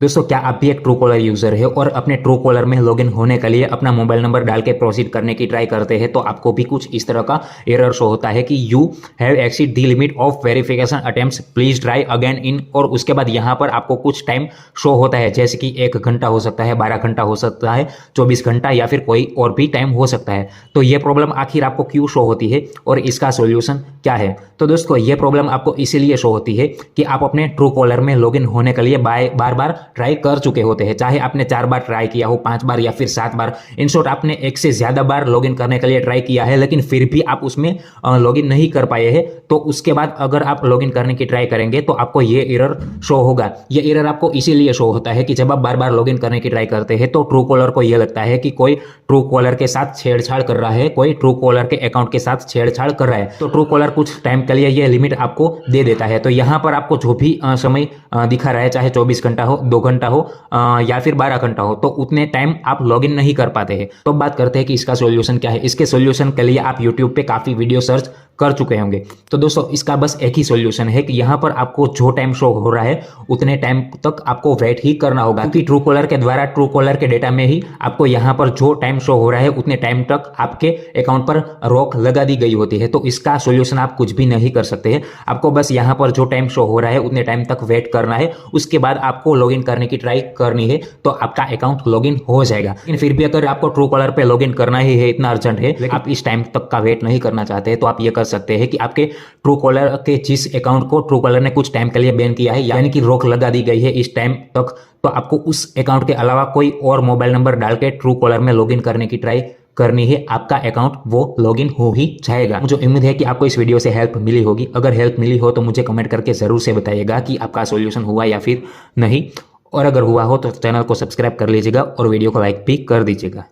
दोस्तों क्या आप भी एक ट्रू कॉलर यूजर है और अपने ट्रू कॉलर में लॉगिन होने के लिए अपना मोबाइल नंबर डाल के प्रोसीड करने की ट्राई करते हैं तो आपको भी कुछ इस तरह का एरर शो होता है कि you have exceed the limit of verification attempts, please try again in. और उसके बाद यहाँ पर आपको कुछ टाइम शो होता है, जैसे कि 1 घंटा हो सकता है, 12 घंटा हो सकता है, 24 घंटा या फिर कोई और भी टाइम हो सकता है। तो ये प्रॉब्लम आखिर आपको क्यों शो होती है और इसका सोल्यूशन क्या है? तो दोस्तों ये प्रॉब्लम आपको इसीलिए शो होती है कि आप अपने ट्रू कॉलर में लॉगिन होने के लिए बार बार ट्राई कर चुके होते हैं, चाहे आपने 4 बार ट्राई किया हो, 5 बार या फिर 7 बार। इन शॉर्ट आपने एक से ज्यादा बार लॉगिन करने के लिए ट्राई किया है, लेकिन फिर भी आप उसमें लॉगिन नहीं कर पाए हैं। तो उसके बाद अगर आप लॉगिन करने की ट्राई करेंगे तो आपको ये एरर शो होगा। ये एरर आपको इसीलिए शो होता है कि जब आप बार बार लॉगिन करने की ट्राई करते हैं तो ट्रू कॉलर को यह लगता है कि कोई ट्रू कॉलर के साथ छेड़छाड़ कर रहा है, कोई ट्रू कॉलर के अकाउंट के साथ छेड़छाड़ कर रहा है। तो ट्रू कॉलर कुछ टाइम के लिए ये लिमिट आपको दे देता है। तो यहाँ पर आपको जो भी समय दिखा रहा है, चाहे 24 घंटा हो, 2 घंटा हो या फिर 12 घंटा हो, तो उतने टाइम आप लॉगिन नहीं कर पाते हैं। तो बात करते हैं कि इसका सॉल्यूशन क्या है। इसके सॉल्यूशन के लिए आप यूट्यूब पे काफी वीडियो सर्च कर चुके होंगे। तो दोस्तों इसका बस एक ही सॉल्यूशन है कि यहाँ पर आपको जो टाइम शो हो रहा है उतने टाइम तक आपको वेट ही करना होगा, क्योंकि ट्रू कॉलर के द्वारा ट्रू कॉलर के डेटा में ही आपको यहाँ पर जो टाइम शो हो रहा है उतने टाइम तक आपके अकाउंट पर रोक लगा दी गई होती है। तो इसका सॉल्यूशन आप कुछ भी नहीं कर सकते हैं। आपको बस यहाँ पर जो टाइम शो हो रहा है उतने टाइम तक वेट करना है, उसके बाद आपको लॉगिन करने की ट्राई करनी है तो आपका अकाउंट लॉगिन हो जाएगा। लेकिन फिर भी अगर आपको ट्रू कॉलर पे लॉगिन करना ही है, इतना अर्जेंट है, लेकिन आप इस टाइम तक का वेट नहीं करना चाहते हैं, तो आप ये कर सकते हैं कि आपके ट्रू कॉलर के जिस अकाउंट को ट्रू कॉलर ने कुछ टाइम के लिए बैन किया है, यानी कि रोक लगा दी गई है इस टाइम तक, तो आपको उस अकाउंट के अलावा कोई और मोबाइल नंबर डाल के ट्रू कॉलर में लॉगिन करने की ट्राई करनी है। आपका अकाउंट वो लॉगिन हो ही जाएगा। मुझे उम्मीद है कि आपको इस वीडियो से हेल्प मिली होगी। अगर हेल्प मिली हो तो मुझे कमेंट करके जरूर से बताइएगा कि आपका सॉल्यूशन हुआ या फिर नहीं, और अगर हुआ हो तो चैनल को सब्सक्राइब कर लीजिएगा और वीडियो को लाइक भी कर दीजिएगा।